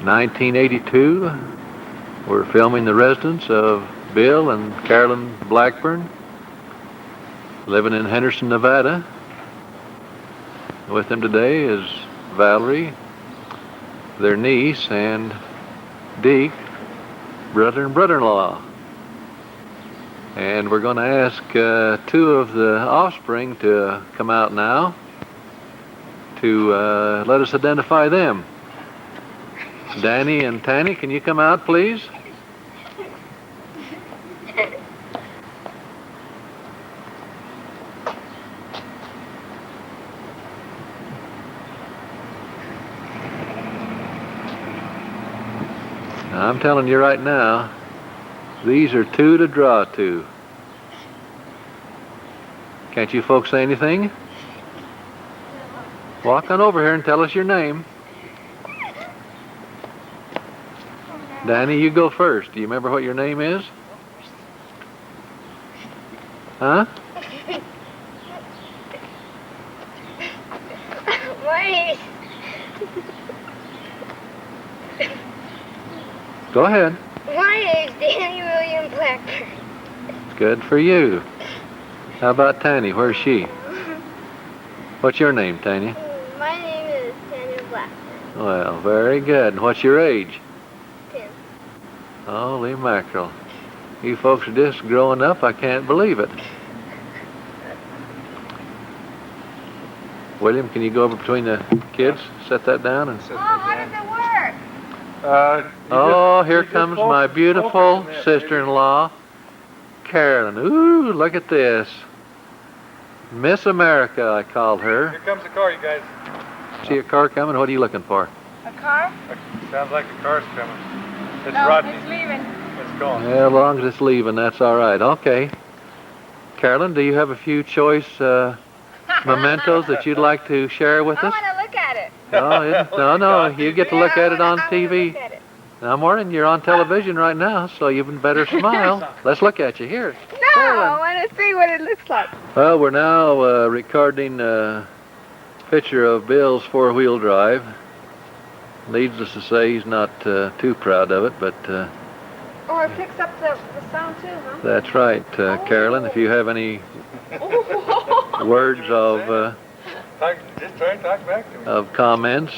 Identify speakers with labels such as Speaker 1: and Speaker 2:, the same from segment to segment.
Speaker 1: 1982. We're filming the residence of Bill and Carolyn Blackburn, living in Henderson, Nevada. With them today is Valerie, their niece, and Deke, brother and brother-in-law. And we're going to ask two of the offspring to come out now to let us identify them. Danny and Tanny, can you come out, please? Now, I'm telling you right now, these are two to draw to. Can't you folks say anything? Walk on over here and tell us your name. Danny, you go first. Do you remember what your name is? Huh? Go ahead.
Speaker 2: My name's Danny William Blackburn.
Speaker 1: Good for you. How about Tanny? Where's she? What's your name, Tanny?
Speaker 2: My name is Tanny Blackburn.
Speaker 1: Well, very good. And what's your age?
Speaker 2: 10.
Speaker 1: Holy mackerel. You folks are just growing up. I can't believe it. William, can you go over between the kids? Set that down and...
Speaker 2: How does it work?
Speaker 1: Oh, here comes my beautiful sister-in-law, Carolyn. Ooh, look at this. Miss America, I called her.
Speaker 3: Here comes the car, you guys.
Speaker 1: See a car coming? What are you looking for?
Speaker 2: A car?
Speaker 3: Sounds like the car's coming. It's
Speaker 2: No,
Speaker 3: Rodney.
Speaker 2: it's leaving.
Speaker 3: It's going.
Speaker 1: Yeah, as long as it's leaving, that's all right. Okay. Carolyn, do you have a few choice mementos that you'd like to share with
Speaker 2: I
Speaker 1: us?
Speaker 2: want to look at it.
Speaker 1: No, you get to look at it on
Speaker 2: I
Speaker 1: TV.
Speaker 2: Look at it.
Speaker 1: Now, Maureen, you're on television right now, so you better smile. Let's look at you here.
Speaker 2: No,
Speaker 1: Carolyn.
Speaker 2: I want to see what it looks like.
Speaker 1: Well, we're now recording a picture of Bill's four-wheel drive. Needless to say, he's not too proud of it, but
Speaker 2: Oh, it picks up the sound too, huh?
Speaker 1: that's right, Carolyn. If you have any words of
Speaker 3: Just try and talk back to me.
Speaker 1: of comments,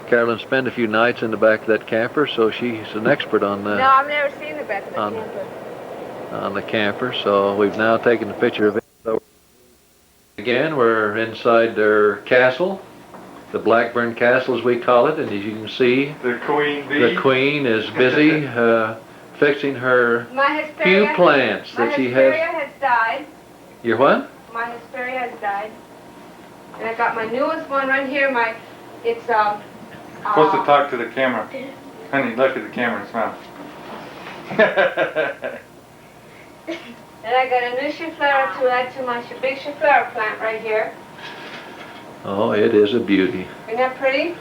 Speaker 1: Carolyn spent a few nights in the back of that camper, so she's an expert on
Speaker 2: No, I've never seen the back of the
Speaker 1: on-
Speaker 2: camper.
Speaker 1: the camper. So we've now taken a picture of it. So again, we're inside their castle, the Blackburn Castle as we call it, and as you can see,
Speaker 3: The queen bee.
Speaker 1: the Queen is busy fixing her
Speaker 2: My
Speaker 1: few
Speaker 2: Hesperia,
Speaker 1: plants
Speaker 2: my
Speaker 1: that she
Speaker 2: Hesperia
Speaker 1: has.
Speaker 2: has died.
Speaker 1: Your what?
Speaker 2: My Hesperia has died. And I got my newest one right here. It's
Speaker 3: Supposed to talk to the camera. Honey, look at the camera and smile.
Speaker 2: And I got a new chiflera to add to my big chiflera plant right here.
Speaker 1: Oh, it is a beauty.
Speaker 2: Isn't that pretty?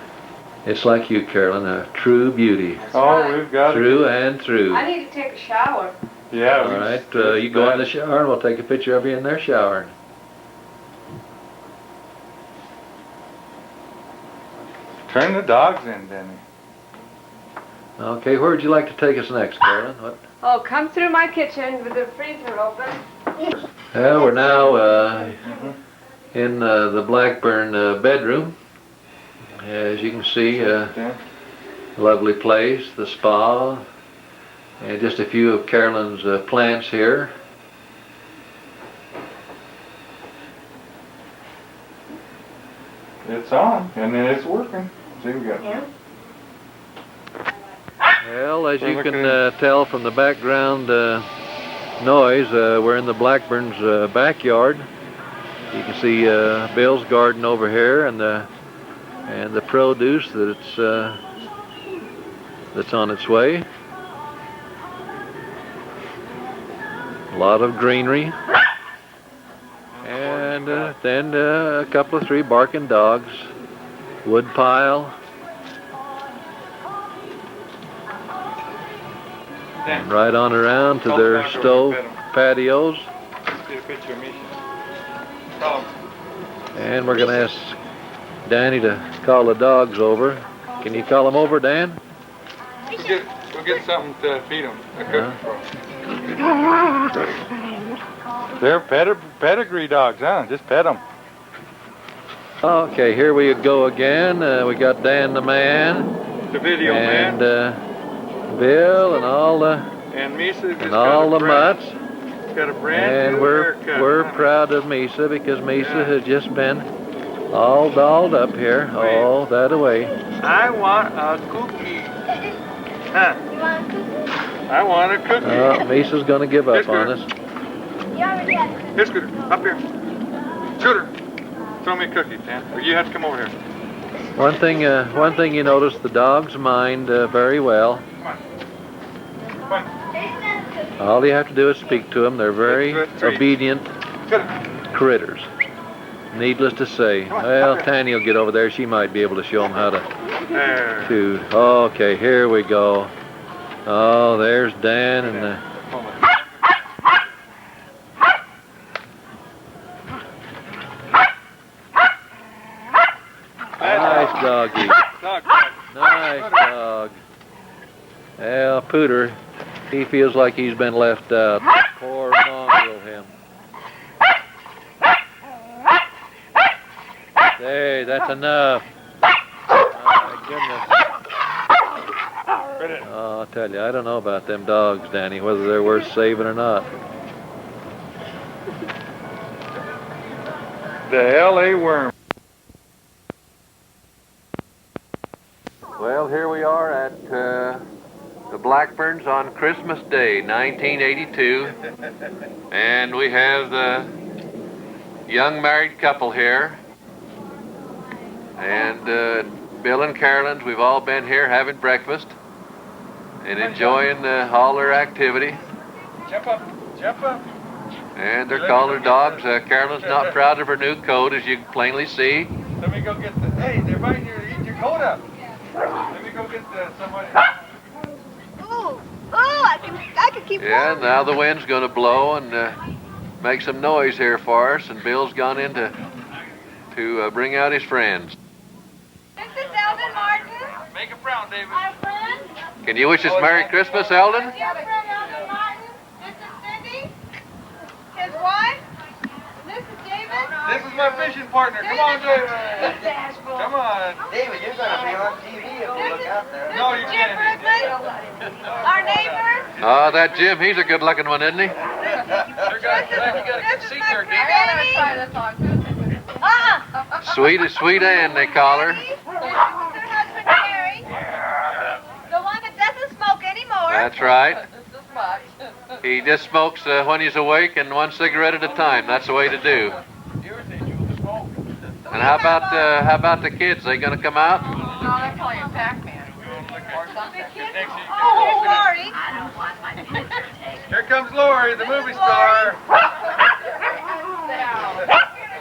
Speaker 1: It's like you, Carolyn, a true beauty.
Speaker 3: Oh, we've got
Speaker 1: Through
Speaker 3: it.
Speaker 1: and through.
Speaker 2: I need to take a shower.
Speaker 3: Yeah.
Speaker 1: All right, you go in the shower and we'll take a picture of you in there showering.
Speaker 3: Turn the dogs in, Danny.
Speaker 1: Okay, where would you like to take us next, Carolyn? What?
Speaker 2: Oh, come through my kitchen with the freezer open.
Speaker 1: Well, we're now in the Blackburn bedroom. As you can see,
Speaker 3: Yeah.
Speaker 1: lovely place, the spa, and just a few of Carolyn's plants here.
Speaker 3: It's on, and then it's working. See, we got.
Speaker 2: Yeah.
Speaker 1: Well, as you
Speaker 3: We're
Speaker 1: can
Speaker 3: looking
Speaker 1: tell from the background noise, we're in the Blackburn's backyard. You can see Bill's garden over here, and the produce that's on its way. A lot of greenery, and then a couple of 3 barking dogs, wood pile. And right on around to their stove patios.
Speaker 3: Get a picture of me. Tell 'em.
Speaker 1: And we're going to ask Danny to call the dogs over. Can you call them over, Dan?
Speaker 3: We'll get something to feed them. They're pedigree dogs, huh? Just pet them.
Speaker 1: Okay, here we go again. We got Dan the man.
Speaker 3: The video
Speaker 1: and,
Speaker 3: man.
Speaker 1: Bill and all the
Speaker 3: And Misa
Speaker 1: and all the mutts.
Speaker 3: Got a brand
Speaker 1: And
Speaker 3: new haircut.
Speaker 1: we're proud of Misa because Misa has just been all dolled up here. Oh, that away.
Speaker 3: I want a cookie. Huh?
Speaker 2: You want a cookie?
Speaker 3: I want a cookie.
Speaker 1: Misa's gonna give up on us.
Speaker 2: You already had a cookie.
Speaker 3: Here, Scooter. Up here. Scooter. Throw me a cookie, Dan. Or you have to come over here.
Speaker 1: One thing you notice, the dogs mind very well.
Speaker 3: Come on. Come on.
Speaker 1: All you have to do is speak to them. They're very obedient critters. Needless to say. Well, Tanny will get over there. She might be able to show them how to. Okay, here we go. Oh, there's Dan and the. Nice doggy. Nice dog. Well, Pooter, he feels like he's been left out. Poor mongrel him. Hey, that's enough. Oh, my goodness. Oh, I'll tell you, I don't know about them dogs, Danny, whether they're worth saving or not.
Speaker 3: The L.A. worm.
Speaker 1: Well, here we are at the Blackburns on Christmas Day, 1982. And we have the young married couple here. And Bill and Carolyn's, we've all been here having breakfast and enjoying all their activity.
Speaker 3: Jump up. Jump up.
Speaker 1: And they're calling their dogs. Carolyn's not proud of her new coat, as you can plainly see.
Speaker 3: Let me go get the... Hey, they're biting you to eat your coat up. Let me go get somebody.
Speaker 2: Ooh, I can keep
Speaker 1: Yeah, now the wind's going to blow and make some noise here for us, and Bill's gone in to bring out his friends.
Speaker 2: This is Eldon Martin.
Speaker 3: Make it brown, David.
Speaker 2: Our friend.
Speaker 1: Can you wish us Merry Christmas, Eldon?
Speaker 2: Your friend Eldon Martin. This is Cindy. His wife. This is David.
Speaker 3: This is my fishing partner. Come on, David. Come on.
Speaker 4: David, you're going to be on TV if you look out there.
Speaker 3: No, you
Speaker 2: Jim
Speaker 3: can't.
Speaker 2: Brooklyn. Our neighbor.
Speaker 1: Oh, that Jim, he's a good-looking one, isn't he?
Speaker 2: This is my friend Annie.
Speaker 1: Sweet Ann, they call her.
Speaker 2: This is her husband Harry. The one that doesn't smoke anymore.
Speaker 1: That's right. He just smokes when he's awake and one cigarette at a time. That's the way to do. And how about the kids? They gonna come out?
Speaker 2: No, they're playing Pac-Man. Oh, Lori.
Speaker 3: Here comes Lori, the movie star.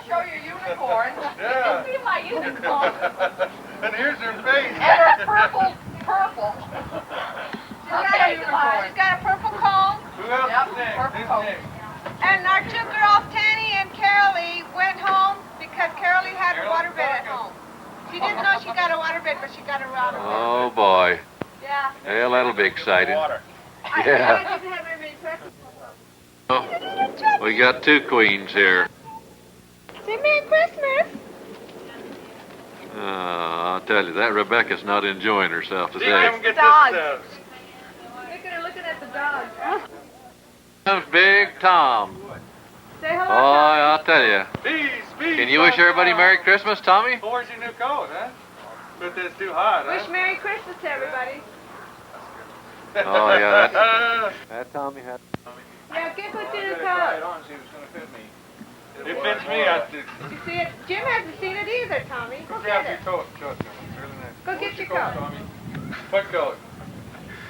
Speaker 5: Show your unicorn.
Speaker 3: Yeah.
Speaker 5: See my unicorn.
Speaker 3: And here's her face.
Speaker 5: And her purple.
Speaker 2: She's got a purple comb.
Speaker 3: Who else
Speaker 5: Yep,
Speaker 3: is next?
Speaker 5: purple
Speaker 3: Who's
Speaker 5: coat.
Speaker 3: next?
Speaker 2: And our two girls, Tanny and Carolee, went home because Carolee had a waterbed at home. She didn't know she got a waterbed, but she got a waterbed.
Speaker 1: Oh boy.
Speaker 2: Yeah.
Speaker 1: Well, that'll be exciting.
Speaker 3: Water.
Speaker 2: I
Speaker 1: Yeah.
Speaker 2: didn't have very many presents.
Speaker 1: Oh, we got two queens here.
Speaker 2: Say Merry Christmas.
Speaker 1: I'll tell you, that Rebecca's not enjoying herself
Speaker 3: See,
Speaker 1: today.
Speaker 3: come get
Speaker 2: Dogs.
Speaker 3: this
Speaker 2: Look at her looking at the dog.
Speaker 1: Comes Big Tom.
Speaker 2: Say hello.
Speaker 1: Boy, I'll tell you.
Speaker 3: Bees.
Speaker 1: Can you wish everybody Merry Christmas, Tommy?
Speaker 3: Where's your new coat, huh? But it's too hot,
Speaker 2: Wish
Speaker 3: huh?
Speaker 2: Merry Christmas to everybody.
Speaker 1: Oh, yeah, that Tommy had.
Speaker 2: Yeah, get put in the coat.
Speaker 3: It fits me.
Speaker 2: You see it? Jim hasn't seen it either, Tommy. Go
Speaker 3: Grab
Speaker 2: get
Speaker 3: your
Speaker 2: it.
Speaker 3: coat. Show it to him. It's really nice.
Speaker 2: Go get your coat.
Speaker 3: Tommy. What coat?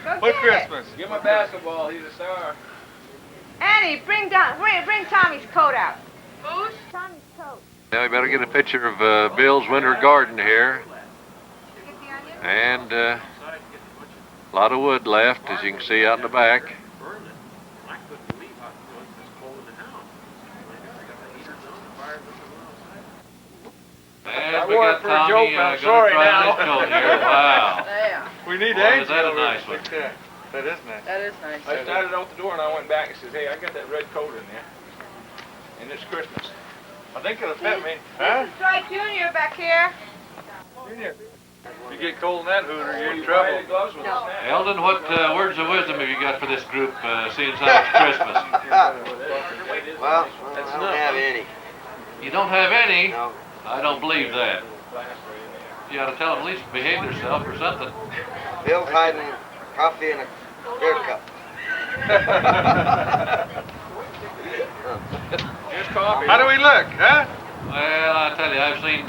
Speaker 2: Go
Speaker 3: What
Speaker 2: get
Speaker 3: Christmas?
Speaker 4: Give him a basketball. He's a star.
Speaker 2: it. Annie, bring Tommy's coat out. Who's? Tommy's coat.
Speaker 1: Now we better get a picture of Bill's winter garden here.
Speaker 2: Get the onion?
Speaker 1: And a lot of wood left, as you can see out in the back. And
Speaker 3: I
Speaker 1: we
Speaker 3: wore
Speaker 1: got
Speaker 3: it for a
Speaker 1: Tommy
Speaker 3: joke, I'm
Speaker 1: gonna
Speaker 3: sorry
Speaker 1: try
Speaker 3: now.
Speaker 1: on his coat here. Wow.
Speaker 5: There.
Speaker 3: We need
Speaker 1: Boy,
Speaker 3: eggs.
Speaker 1: is that a
Speaker 3: over
Speaker 1: nice
Speaker 3: like
Speaker 1: one.
Speaker 3: that. That is nice.
Speaker 5: That is nice.
Speaker 4: I started out the door and I went back and says, hey, I got that red coat in there. And it's Christmas.
Speaker 3: I think it'll fit me.
Speaker 2: This
Speaker 3: Huh?
Speaker 2: is Strike Junior back here.
Speaker 3: Junior, you get cold in that hooter, you're in
Speaker 4: You buy
Speaker 3: trouble.
Speaker 4: the gloves with us now.
Speaker 1: Eldon, what words of wisdom have you got for this group, seeing as how it's Christmas?
Speaker 4: Well,
Speaker 6: I don't have any.
Speaker 1: You don't have any?
Speaker 6: No.
Speaker 1: I don't believe that. You ought to tell them at least to behave themselves or something.
Speaker 6: Bill's hiding coffee in a beer cup.
Speaker 4: Here's coffee.
Speaker 3: How do we look, huh?
Speaker 1: Well, I tell you, I've seen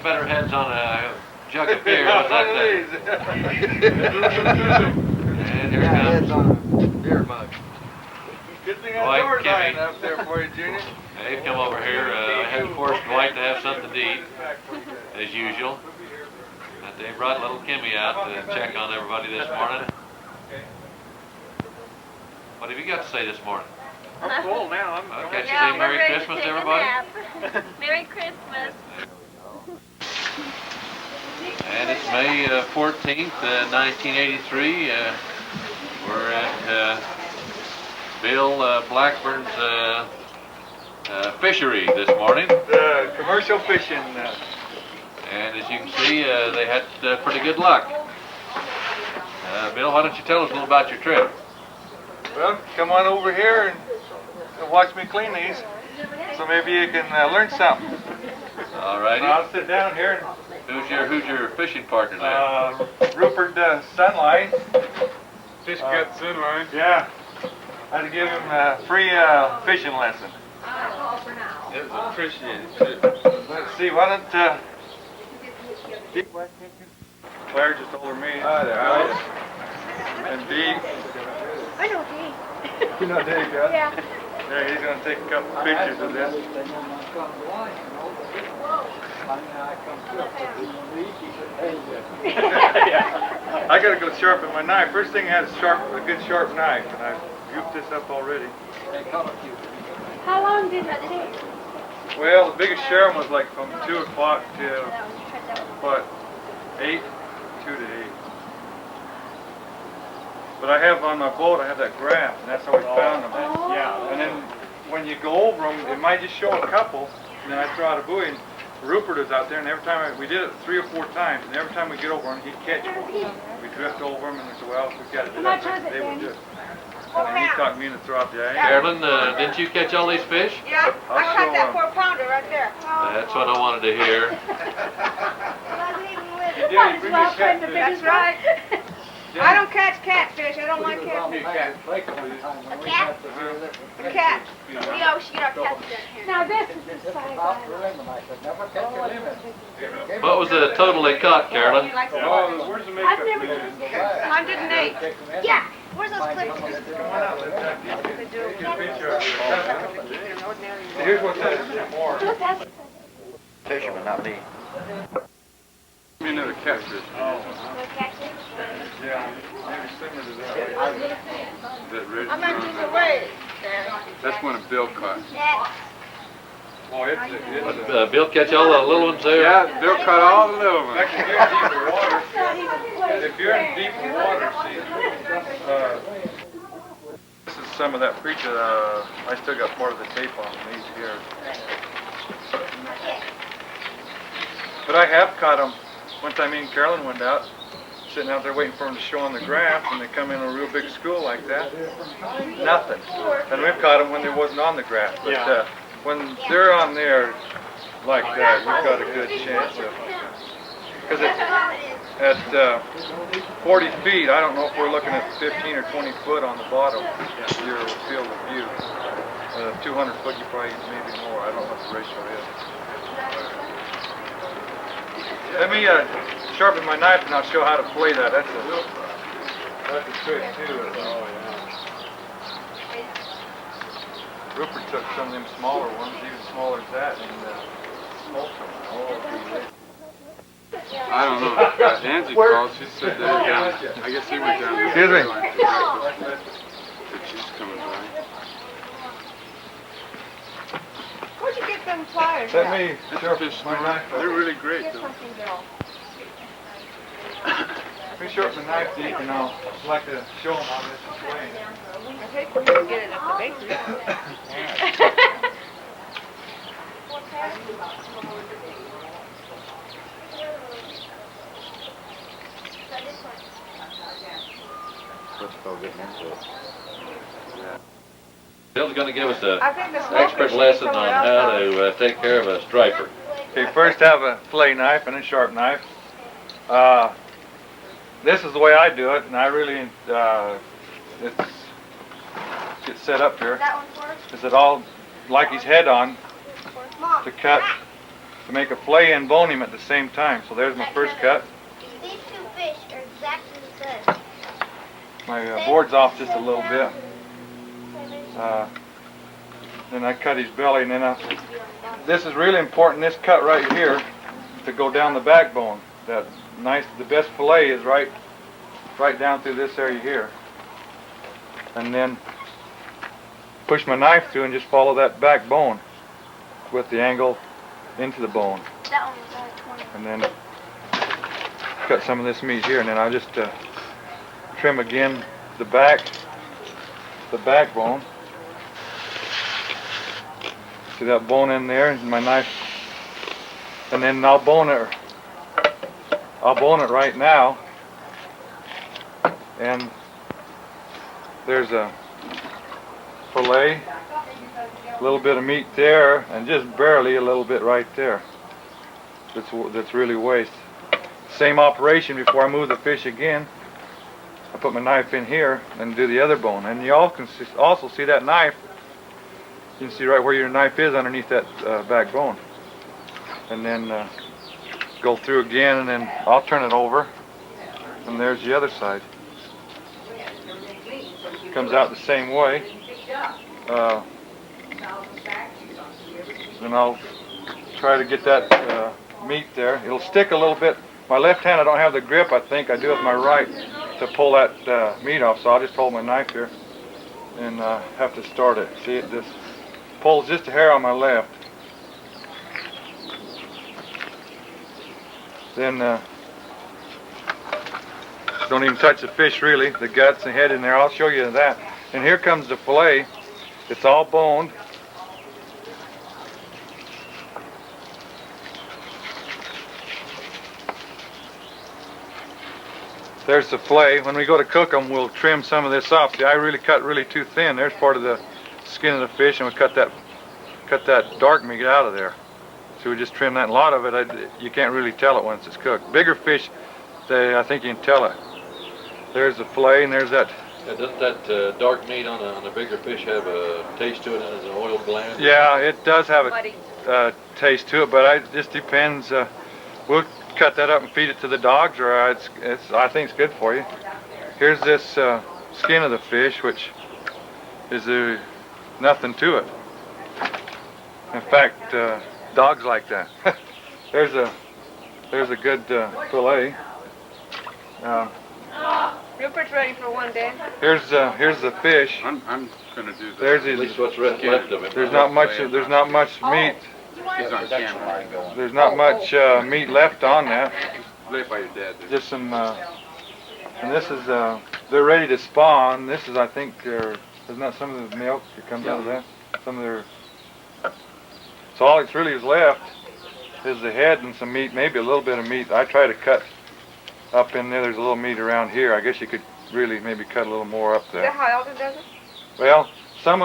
Speaker 1: better heads on a jug of beer.
Speaker 3: One
Speaker 1: What's that
Speaker 3: of
Speaker 1: thing?
Speaker 3: these.
Speaker 1: And here
Speaker 6: Yeah,
Speaker 1: comes
Speaker 6: it's on a beer mug.
Speaker 3: Good thing
Speaker 1: Boy,
Speaker 3: that door's
Speaker 1: Kimmy.
Speaker 3: lying up there for you, Junior.
Speaker 1: They've come over here. I had forced Dwight to have something to eat, as usual. But they brought little Kimmy out to check on everybody this morning. What have you got to say this morning?
Speaker 3: I'm full now.
Speaker 1: Okay, so
Speaker 2: Yeah,
Speaker 1: say
Speaker 2: we're
Speaker 1: Merry
Speaker 2: ready to
Speaker 1: Christmas,
Speaker 2: take a
Speaker 1: everybody.
Speaker 2: nap. Merry Christmas.
Speaker 1: And it's May 14th, 1983. We're at Bill Blackburn's fishery this morning.
Speaker 3: The commercial fishing.
Speaker 1: And as you can see, they had pretty good luck. Bill, why don't you tell us a little about your trip?
Speaker 3: Well, come on over here and watch me clean these. So maybe you can learn something.
Speaker 1: All righty.
Speaker 3: I'll sit down here and
Speaker 1: Who's your fishing partner there?
Speaker 3: Rupert Sunlight.
Speaker 4: Fish cut Sunline.
Speaker 3: Yeah. I had to give him a free fishing lesson.
Speaker 4: It was appreciated too.
Speaker 3: Let's see, why don't Claire just over me. And Dee.
Speaker 2: I know Dee.
Speaker 3: You know Dave, yeah?
Speaker 2: Yeah.
Speaker 3: Yeah, he's gonna take a couple pictures of this. I gotta go sharpen my knife. First thing I had is a good sharp knife, and I've gooped this up already.
Speaker 2: How long did it take?
Speaker 3: Well, the biggest sharing was like from 2 o'clock to, what, 8? 2 to 8. But I have on my boat, I have that graph, and that's how we found them. Yeah. And then when you go over them, it might just show a couple, and then I throw out a buoy, and Rupert is out there, and every time we did it 3 or 4 times, and every time we get over them, he'd catch one. We drift over them, and we say, well, we got it. They would do it. And then he taught me to throw out the angle.
Speaker 1: Carolyn, didn't you catch all these fish?
Speaker 2: Yeah, I
Speaker 3: I'll
Speaker 2: caught
Speaker 3: show
Speaker 2: that
Speaker 3: 'em.
Speaker 2: 4-pounder right there.
Speaker 1: That's what I wanted to hear.
Speaker 3: Yeah, you bring me catfish.
Speaker 2: That's right. I don't catch catfish. I don't like catfish.
Speaker 5: Cat?
Speaker 2: A cat. You know, she got catfish in here. Now this is the size.
Speaker 1: What was the total they caught, Carolyn?
Speaker 3: Oh, where's the
Speaker 2: I've
Speaker 3: makeup?
Speaker 2: never
Speaker 3: please?
Speaker 2: 108. Yeah. Where's those clips?
Speaker 3: Come on out, let's take a picture of you. Here's what that is for.
Speaker 6: Fisherman, not me.
Speaker 3: Give me another catfish. Yeah, maybe similar to that. That red
Speaker 2: I'm gonna use the way.
Speaker 3: That's one of Bill caught. Oh, it's
Speaker 1: Bill catch all the little ones there?
Speaker 3: Yeah, Bill caught all the little ones. Actually, if you're in deeper water, if you're in deeper water, see, this is some of that preacher. I still got part of the tape on these here. But I have caught them. One time me and Carolyn went out, sitting out there waiting for them to show on the graph, and they come in a real big school like that. Nothing. And we've caught them when they wasn't on the graph. But when they're on there like that, you've got a good chance of. Because at 40 feet, I don't know if we're looking at 15 or 20 foot on the bottom of your field of view. 200 foot, you probably maybe more. I don't know what the ratio is. Let me sharpen my knife and I'll show how to play that. That's a trick too. Oh yeah. Rupert took some of them smaller ones, even smaller as that, and smoked them.
Speaker 7: I don't know. Nancy called. She said that I guess he went down.
Speaker 3: Excuse me.
Speaker 7: That she's coming by.
Speaker 2: Where'd you get them pliers
Speaker 3: Let
Speaker 2: out.
Speaker 3: me sharpen my knife.
Speaker 7: They're really great,
Speaker 2: Get
Speaker 7: though.
Speaker 2: something, Bill.
Speaker 3: Let me sharpen the knife, Deke, and I'll like to show them how this is playing.
Speaker 2: I think we're gonna get it at the bakery.
Speaker 1: Bill's going to give us
Speaker 2: I
Speaker 1: an
Speaker 2: think the smoker
Speaker 1: expert
Speaker 2: should be
Speaker 1: lesson on
Speaker 2: somewhere else
Speaker 1: how
Speaker 2: now.
Speaker 1: to take care of a striper.
Speaker 3: Okay, first have a fillet knife and a sharp knife. This is the way I do it, and I really get set up here.
Speaker 2: That one for us?
Speaker 3: Is it all like his head on
Speaker 2: Mom.
Speaker 3: to cut to make a fillet and bone him at the same time? So there's my first cut.
Speaker 8: These two fish are exactly the same.
Speaker 3: My board's off just a little bit. Then I cut his belly, and then this is really important. This cut right here to go down the backbone. That nice, the best fillet is right down through this area here, and then push my knife through and just follow that backbone with the angle into the bone,
Speaker 8: That one was only 20.
Speaker 3: and then cut some of this meat here, and then I'll just trim again the backbone. See that bone in there, and my knife, and then I'll bone it right now, and there's a fillet, a little bit of meat there, and just barely a little bit right there. That's really waste. Same operation before I move the fish again. I put my knife in here and do the other bone, and you all can also see that knife. You can see right where your knife is underneath that back bone. And then go through again, and then I'll turn it over, and there's the other side. Comes out the same way. Then I'll try to get that meat there. It'll stick a little bit. My left hand, I don't have the grip, I think. I do with my right to pull that meat off, so I'll just hold my knife here and have to start it. See, it just pulls just a hair on my left. Then don't even touch the fish really, the guts and head in there. I'll show you that. And here comes the fillet. It's all boned. There's the fillet. When we go to cook them, we'll trim some of this off. See, I really cut really too thin. There's part of the skin of the fish, and we cut that dark meat out of there. So we just trim that. A lot of it, you can't really tell it once it's cooked. Bigger fish, I think you can tell it. There's the fillet, and there's that.
Speaker 1: Yeah, doesn't that dark meat on a bigger fish have a taste to it and is an oil blend?
Speaker 3: Yeah, it does have a taste to it, but it just depends. We'll cut that up and feed it to the dogs, or I think it's good for you. Here's this skin of the fish, which is nothing to it. In fact, dogs like that. There's a good fillet.
Speaker 2: Rupert's ready for one, Dan.
Speaker 3: Here's the fish.
Speaker 7: I'm gonna do that.
Speaker 3: There's
Speaker 1: At least
Speaker 3: his.
Speaker 1: what's left of him.
Speaker 3: There's not much meat.
Speaker 7: He's on camera.
Speaker 3: There's not much meat left on that.
Speaker 7: Play it by your dad. Dude.
Speaker 3: Just some. And this is. They're ready to spawn. This is, I think, isn't that some of the milk that comes out of that? Some of their. So all that's really is left is the head and some meat, maybe a little bit of meat. I try to cut up in there. There's a little meat around here. I guess you could really maybe cut a little more up
Speaker 2: Is
Speaker 3: there.
Speaker 2: that how Eldon does it?
Speaker 3: Well, some of